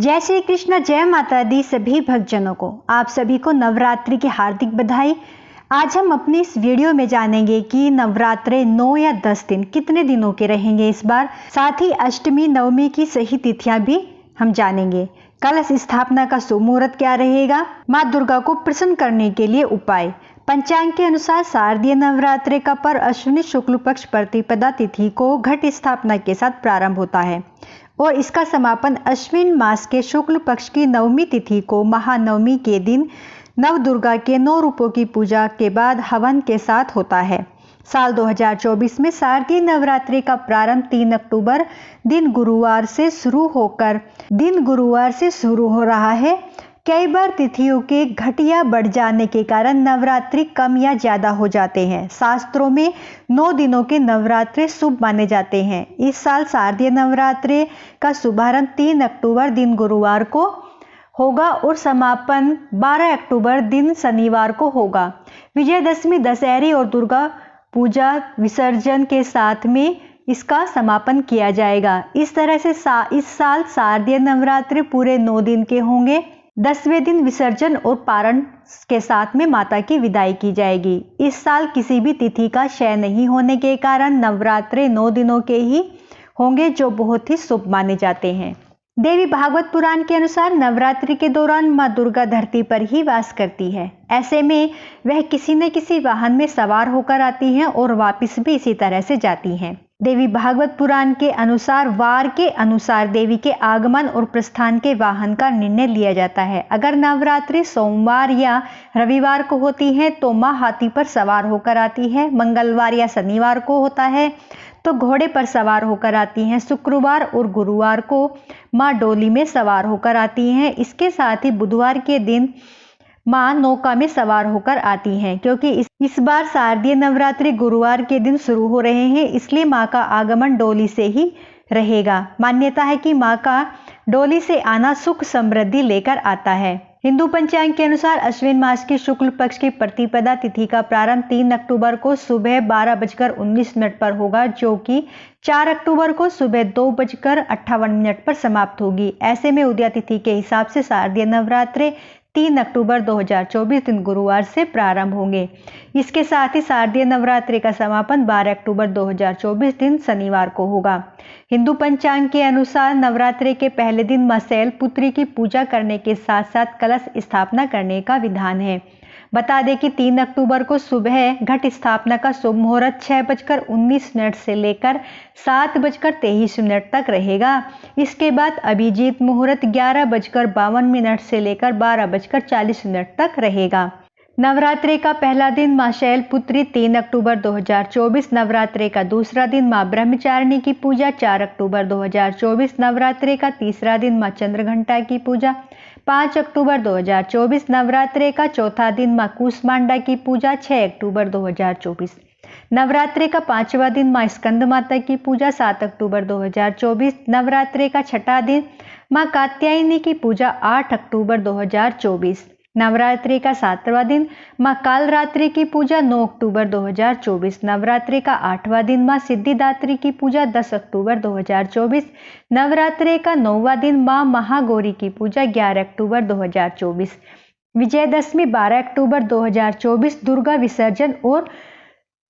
जय श्री कृष्ण, जय माता दी सभी भक्तजनों को। आप सभी को नवरात्रि की हार्दिक बधाई। आज हम अपनी इस वीडियो में जानेंगे कि नवरात्रे 9 या 10 दिन कितने दिनों के रहेंगे इस बार। साथ ही अष्टमी नवमी की सही तिथियां भी हम जानेंगे। कलश स्थापना का शुभ मुहूर्त क्या रहेगा, माँ दुर्गा को प्रसन्न करने के लिए उपाय। पंचांग के अनुसार शारदीय नवरात्रे का पर्व अश्विनी शुक्ल पक्ष प्रतिपदा तिथि को घट स्थापना के साथ प्रारंभ होता है और इसका समापन अश्विन मास के शुक्ल पक्ष की नवमी तिथि को महानवमी के दिन नव दुर्गा के 9 रूपों की पूजा के बाद हवन के साथ होता है। साल 2024 में शारदीय नवरात्रि का प्रारंभ 3 अक्टूबर दिन गुरुवार से शुरू हो रहा है। कई बार तिथियों के घटिया बढ़ जाने के कारण नवरात्रि कम या ज्यादा हो जाते हैं। शास्त्रों में 9 दिनों के नवरात्रे शुभ माने जाते हैं। इस साल शारदीय नवरात्रे का शुभारंभ 3 अक्टूबर दिन गुरुवार को होगा और समापन 12 अक्टूबर दिन शनिवार को होगा। विजयदशमी, दशहरे और दुर्गा पूजा विसर्जन के साथ में इसका समापन किया जाएगा। इस तरह से इस साल शारदीय नवरात्रि पूरे 9 दिन के होंगे। 10वें दिन विसर्जन और पारण के साथ में माता की विदाई की जाएगी। इस साल किसी भी तिथि का क्षय नहीं होने के कारण नवरात्रे 9 दिनों के ही होंगे, जो बहुत ही शुभ माने जाते हैं। देवी भागवत पुराण के अनुसार नवरात्रि के दौरान माँ दुर्गा धरती पर ही वास करती है। ऐसे में वह किसी न किसी वाहन में सवार होकर आती हैं और वापस भी इसी तरह से जाती हैं। देवी भागवत पुराण के अनुसार वार के अनुसार देवी के आगमन और प्रस्थान के वाहन का निर्णय लिया जाता है। अगर नवरात्रि सोमवार या रविवार को होती है तो माँ हाथी पर सवार होकर आती है। मंगलवार या शनिवार को होता है तो घोड़े पर सवार होकर आती हैं। शुक्रवार और गुरुवार को माँ डोली में सवार होकर आती हैं। इसके साथ ही बुधवार के दिन माँ नौका में सवार होकर आती हैं। क्योंकि इस बार शारदीय नवरात्रि गुरुवार के दिन शुरू हो रहे हैं, इसलिए माँ का आगमन डोली से ही रहेगा। मान्यता है कि माँ का डोली से आना सुख समृद्धि लेकर आता है। हिंदू पंचांग के अनुसार अश्विन मास की शुक्ल पक्ष की प्रतिपदा तिथि का प्रारंभ 3 अक्टूबर को सुबह 12:19 पर होगा, जो कि 4 अक्टूबर को सुबह 2:58 पर समाप्त होगी। ऐसे में उदया तिथि के हिसाब से शारदीय नवरात्रे 3 अक्टूबर 2024 दिन गुरुवार से प्रारंभ होंगे। इसके साथ ही शारदीय नवरात्रि का समापन 12 अक्टूबर 2024 दिन शनिवार को होगा। हिंदू पंचांग के अनुसार नवरात्रि के पहले दिन मां शैलपुत्री की पूजा करने के साथ साथ कलश स्थापना करने का विधान है। बता दें कि 3 अक्टूबर को सुबह घट स्थापना का शुभ मुहूर्त 6:19 से लेकर 7:23 तक रहेगा। इसके बाद अभिजीत मुहूर्त 11:52 से लेकर 12:40 तक रहेगा। नवरात्रि का पहला दिन मां शैलपुत्री 3 अक्टूबर 2024, नवरात्रि का दूसरा दिन मां ब्रह्मचारिणी की पूजा 4 अक्टूबर 2024, नवरात्रि का तीसरा दिन मां चंद्रघंटा की पूजा 5 अक्टूबर 2024, नवरात्रि का चौथा दिन मां कूष्मांडा की पूजा 6 अक्टूबर 2024, नवरात्रि का 5वां दिन मां स्कंद माता की पूजा 7 अक्टूबर 2024, नवरात्रि का छठा दिन मां कात्यायनी की पूजा 8 अक्टूबर 2024, नवरात्रि का 7वां दिन मां कालरात्रि की पूजा 9 अक्टूबर 2024, नवरात्रि का 8वां दिन मां सिद्धिदात्री की पूजा 10 अक्टूबर 2024, नवरात्रि का 9वां दिन मां महागौरी की पूजा 11 अक्टूबर 2024, विजयदशमी 12 अक्टूबर 2024, दुर्गा विसर्जन और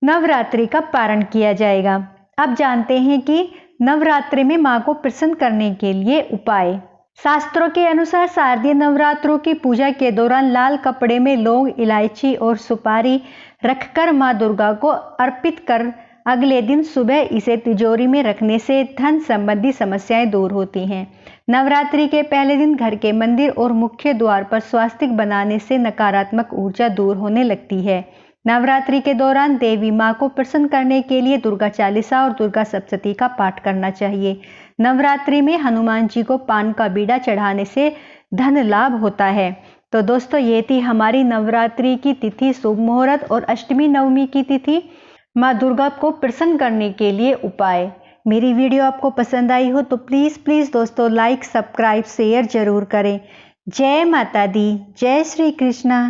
नवरात्रि का पारण किया जाएगा। अब जानते हैं कि नवरात्रि में मां को प्रसन्न करने के लिए उपाय। शास्त्रों के अनुसार शारदीय नवरात्रों की पूजा के दौरान लाल कपड़े में लौंग, इलायची और सुपारी रखकर मां दुर्गा को अर्पित कर अगले दिन सुबह इसे तिजोरी में रखने से धन संबंधी समस्याएं दूर होती हैं। नवरात्रि के पहले दिन घर के मंदिर और मुख्य द्वार पर स्वास्तिक बनाने से नकारात्मक ऊर्जा दूर होने लगती है। नवरात्रि के दौरान देवी मां को प्रसन्न करने के लिए दुर्गा चालीसा और दुर्गा सप्तशती का पाठ करना चाहिए। नवरात्रि में हनुमान जी को पान का बीड़ा चढ़ाने से धन लाभ होता है। तो दोस्तों, ये थी हमारी नवरात्रि की तिथि, शुभ मुहूर्त और अष्टमी नवमी की तिथि, माँ दुर्गा को प्रसन्न करने के लिए उपाय। मेरी वीडियो आपको पसंद आई हो तो प्लीज़ दोस्तों लाइक, सब्सक्राइब, शेयर जरूर करें। जय माता दी, जय श्री कृष्णा।